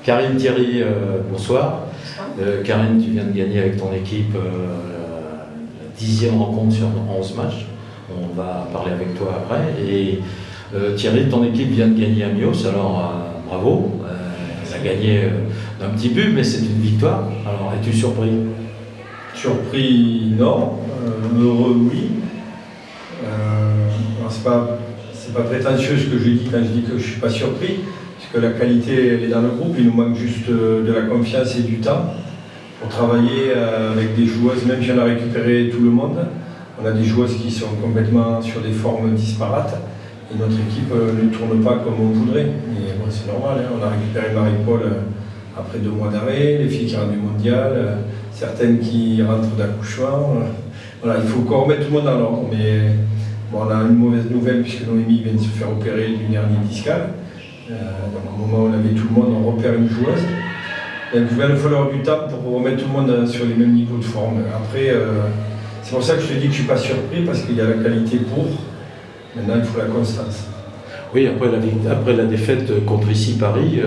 Karine Thierry, bonsoir. Karine, tu viens de gagner avec ton équipe la 10e rencontre sur 11 matchs. On va parler avec toi après. Et Thierry, ton équipe vient de gagner à Mios, alors bravo. Elle a gagné d'un petit but, mais c'est une victoire. Alors, es-tu surpris? Surpris, non. Heureux, oui. C'est pas prétentieux ce que je dis quand je dis que je ne suis pas surpris, parce que la qualité elle est dans le groupe, il nous manque juste de la confiance et du temps pour travailler avec des joueuses, même si on a récupéré tout le monde, on a des joueuses qui sont complètement sur des formes disparates, et notre équipe ne tourne pas comme on voudrait. Mais bon, c'est normal, hein. On a récupéré Marie-Paul après 2 mois d'arrêt, les filles qui rentrent du mondial, certaines qui rentrent d'accouchement. Voilà, il faut qu'on remette tout le monde dans l'ordre. Mais bon, on a une mauvaise nouvelle puisque Noémie vient de se faire opérer d'une hernie discale. Donc au moment où on avait tout le monde, on repère une joueuse. Donc il va nous falloir du temps pour remettre tout le monde sur les mêmes niveaux de forme. Après, c'est pour ça que je te dis que je ne suis pas surpris, parce qu'il y a la qualité pour. Maintenant, il faut la constance. Oui, après la défaite contre ici Paris,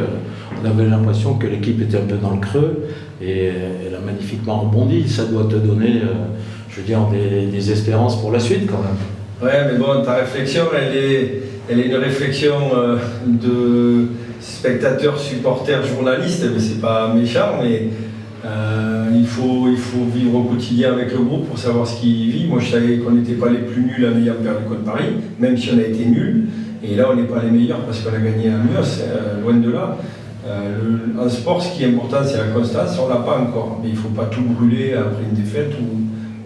on avait l'impression que l'équipe était un peu dans le creux et elle a magnifiquement rebondi. Ça doit te donner, je veux dire, des espérances pour la suite quand même. Ouais, mais bon, ta réflexion, elle est une réflexion de spectateur, supporter, journaliste. Mais c'est pas méchant, mais il faut vivre au quotidien avec le groupe pour savoir ce qu'il vit. Moi, je savais qu'on n'était pas les plus nuls en ayant perdu contre Paris, même si on a été nuls. Et là, on n'est pas les meilleurs parce qu'on a gagné à Mios, loin de là. En sport, ce qui est important, c'est la constance. On ne l'a pas encore, mais il ne faut pas tout brûler après une défaite ou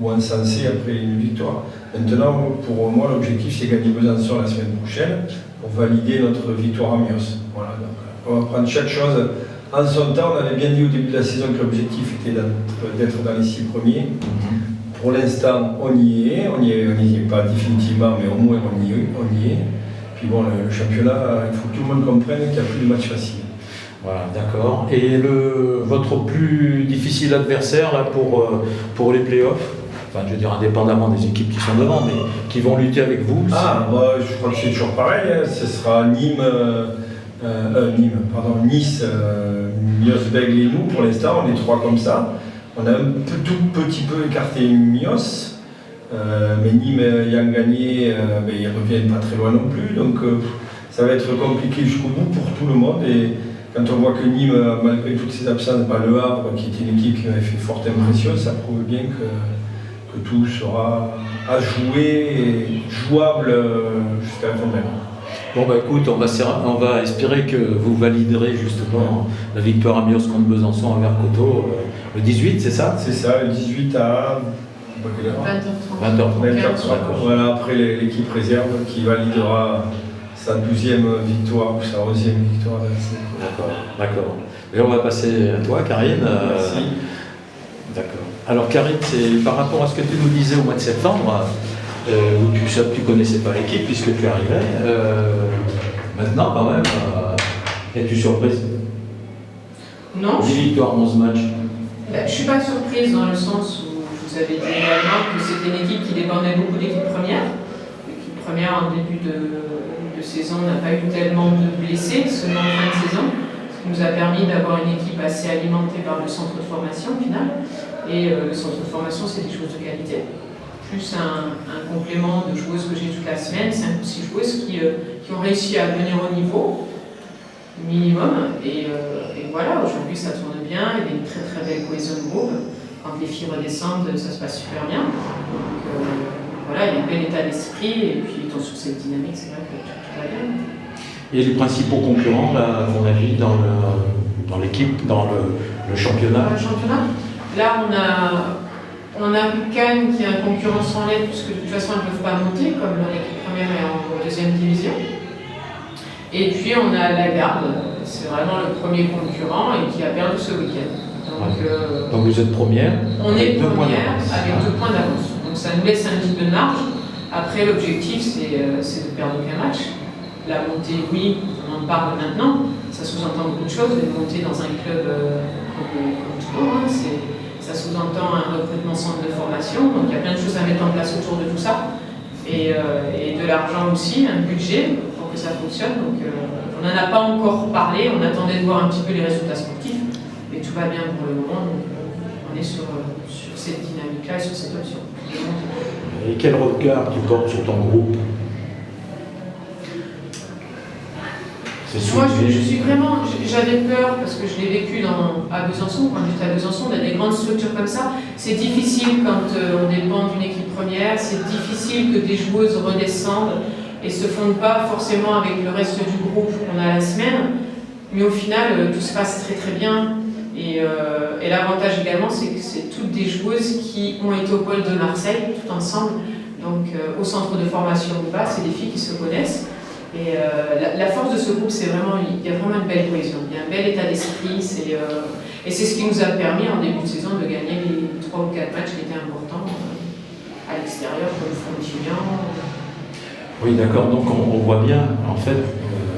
encenser après une victoire. Maintenant, pour moi, l'objectif, c'est gagner Besançon la semaine prochaine pour valider notre victoire à Mios. Voilà, donc, on va prendre chaque chose en son temps. On avait bien dit au début de la saison que l'objectif était d'être dans les 6 premiers. Pour l'instant, on y est. On n'y est pas définitivement, mais au moins on y est. Puis bon, le championnat, il faut que tout le monde comprenne qu'il n'y a plus de match facile. Voilà, d'accord. Et votre plus difficile adversaire là, pour les playoffs, enfin je veux dire indépendamment des équipes qui sont devant, mais qui vont lutter avec vous? Je crois que c'est toujours pareil, hein. Ce sera Nice, Mios, Bègles et nous. Pour l'instant, on est 3 comme ça. On a tout petit peu écarté Mios. Mais Nîmes ayant gagné, ils ne reviennent pas très loin non plus, donc ça va être compliqué jusqu'au bout pour tout le monde. Et quand on voit que Nîmes, malgré toutes ses absences, Le Havre, qui était une équipe qui m'avait fait forte impression, ça prouve bien que tout sera à jouer et jouable jusqu'à la fin de l'année. Bon bah écoute, on va espérer que vous validerez justement la victoire à Mios contre Besançon à Vercoteau le 18, c'est ça? C'est ça, le 18 à 20h30. Voilà, après l'équipe réserve qui validera sa 12e victoire ou sa 11e victoire de la saison. D'accord. Et on va passer à toi, Karine. Merci. D'accord. Alors Karine, c'est par rapport à ce que tu nous disais au mois de septembre, où tu connaissais pas l'équipe puisque tu arrivais. Maintenant, quand même, es-tu surprise? Non. 10 victoires, 11 matchs. Je ne suis pas surprise dans le sens où vous avez dit également que c'était une équipe qui dépendait beaucoup d'équipe première. L'équipe première, en début de saison, n'a pas eu tellement de blessés, seulement en fin de saison, ce qui nous a permis d'avoir une équipe assez alimentée par le centre de formation, au final. Et le centre de formation, c'est des joueuses de qualité. Plus un complément de joueuses que j'ai toute la semaine, 5 ou 6 joueuses qui ont réussi à venir au niveau minimum. Et voilà, aujourd'hui, ça tourne bien. Il y a une très très belle cohésion de groupe. Quand les filles redescendent, ça se passe super bien. Donc voilà, il y a un bel état d'esprit et puis étant sur cette dynamique, c'est vrai que tout va bien. Et les principaux concurrents, là, à mon avis, dans l'équipe, dans le championnat? Dans le championnat, là, on a Cannes qui est un concurrent sans l'aide, puisque de toute façon, elles ne peuvent pas monter, comme l'équipe première est en 2e division. Et puis, on a la Garde, c'est vraiment le premier concurrent et qui a perdu ce week-end. Donc vous êtes première? On est première avec 2 points d'avance. Donc ça nous laisse un petit peu de marge. Après, l'objectif, c'est de perdre aucun match. La montée, oui, on en parle maintenant. Ça sous-entend beaucoup de choses. Une montée dans un club comme Toulon, ça sous-entend un recrutement centre de formation. Donc il y a plein de choses à mettre en place autour de tout ça. Et de l'argent aussi, un budget pour que ça fonctionne. Donc On n'en a pas encore parlé, on attendait de voir un petit peu les résultats sportifs, mais tout va bien pour le moment, donc on est sur cette dynamique-là et sur cette option. Et quel regard tu portes sur ton groupe? Moi, je suis vraiment, j'avais peur parce que je l'ai vécu à Besançon, quand j'étais à Besançon, dans des grandes structures comme ça. C'est difficile quand on dépend d'une équipe première, c'est difficile que des joueuses redescendent et se fondent pas forcément avec le reste du groupe qu'on a la semaine. Mais au final, tout se passe très très bien. Et l'avantage également, c'est que c'est toutes des joueuses qui ont été au pôle de Marseille, tout ensemble. Donc au centre de formation ou pas, c'est des filles qui se connaissent. Et la force de ce groupe, c'est vraiment, il y a vraiment une belle cohésion, il y a un bel état d'esprit, et c'est ce qui nous a permis en début de saison de gagner les 3 ou 4 matchs qui étaient importants à l'extérieur, comme Frontignan. Oui, d'accord, donc on voit bien, en fait,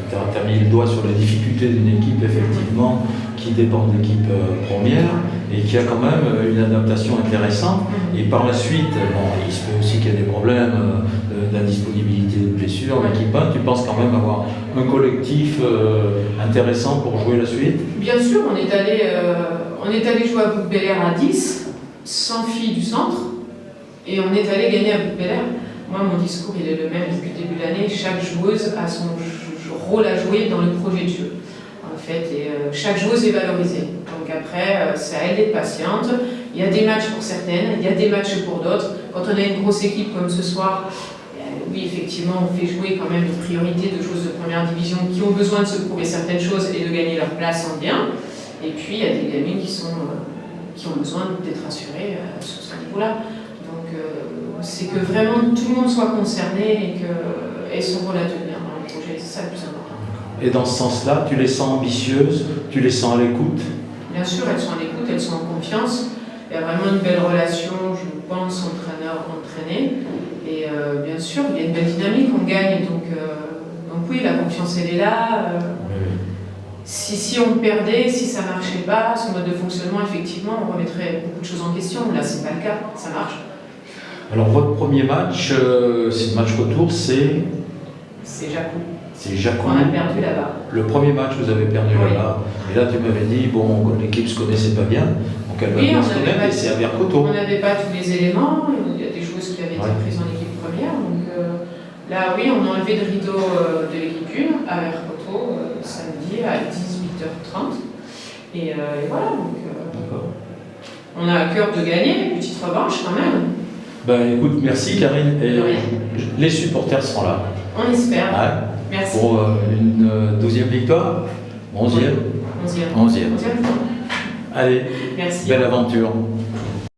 tu as mis le doigt sur les difficultés d'une équipe, effectivement, qui dépend d'équipe première, et qui a quand même une adaptation intéressante. Et par la suite, bon, il se peut aussi qu'il y ait des problèmes d'indisponibilité, de blessure, l'équipe 1, tu penses quand même avoir un collectif intéressant pour jouer la suite? Bien sûr, on est allé jouer à Bouc-Bel-Air à 10, sans filles du centre, et on est allé gagner à Bouc-Bel-Air. Moi, mon discours, il est le même depuis le début de l'année. Chaque joueuse a son rôle à jouer dans le projet de jeu, en fait, et chaque joueuse est valorisée. Donc après, c'est à elle d'être patiente. Il y a des matchs pour certaines, il y a des matchs pour d'autres. Quand on a une grosse équipe comme ce soir, oui, effectivement, on fait jouer quand même une priorité de joueuses de première division qui ont besoin de se prouver certaines choses et de gagner leur place en bien. Et puis, il y a des gamines qui ont besoin d'être assurées sur ce niveau-là. Donc, c'est que vraiment tout le monde soit concerné et qu'elles son rôle à tenir dans le projet. C'est ça le plus important. Et dans ce sens-là, tu les sens ambitieuses, tu les sens à l'écoute? Bien sûr, elles sont à l'écoute, elles sont en confiance. Il y a vraiment une belle relation, je pense, entraîneur-entraîné. Et bien sûr, il y a une belle dynamique, on gagne, donc oui, la confiance elle est là. Si on perdait, si ça ne marchait pas, ce mode de fonctionnement, effectivement, on remettrait beaucoup de choses en question. Là, c'est pas le cas, ça marche. Alors, votre premier match, c'est le match retour, c'est Jacou. C'est Jacou. On a perdu là-bas. Le premier match, vous avez perdu là-bas. Et là, tu m'avais dit, bon, l'équipe ne se connaissait pas bien, donc elle va bien se connaître, et c'est à Vercoteau. On n'avait pas tous les éléments, il y a des joueuses qui avaient été prises en équipe première. Donc là, oui, on a enlevé le rideau de l'équipe 1 à Vercoteau samedi à 18h30. Et voilà, donc on a à cœur de gagner, une petite revanche quand même. Ben écoute, merci Karine. Et les supporters seront là. On espère. Ouais. Merci. Pour une 12e victoire, 11e. 11e. Allez, merci. belle aventure.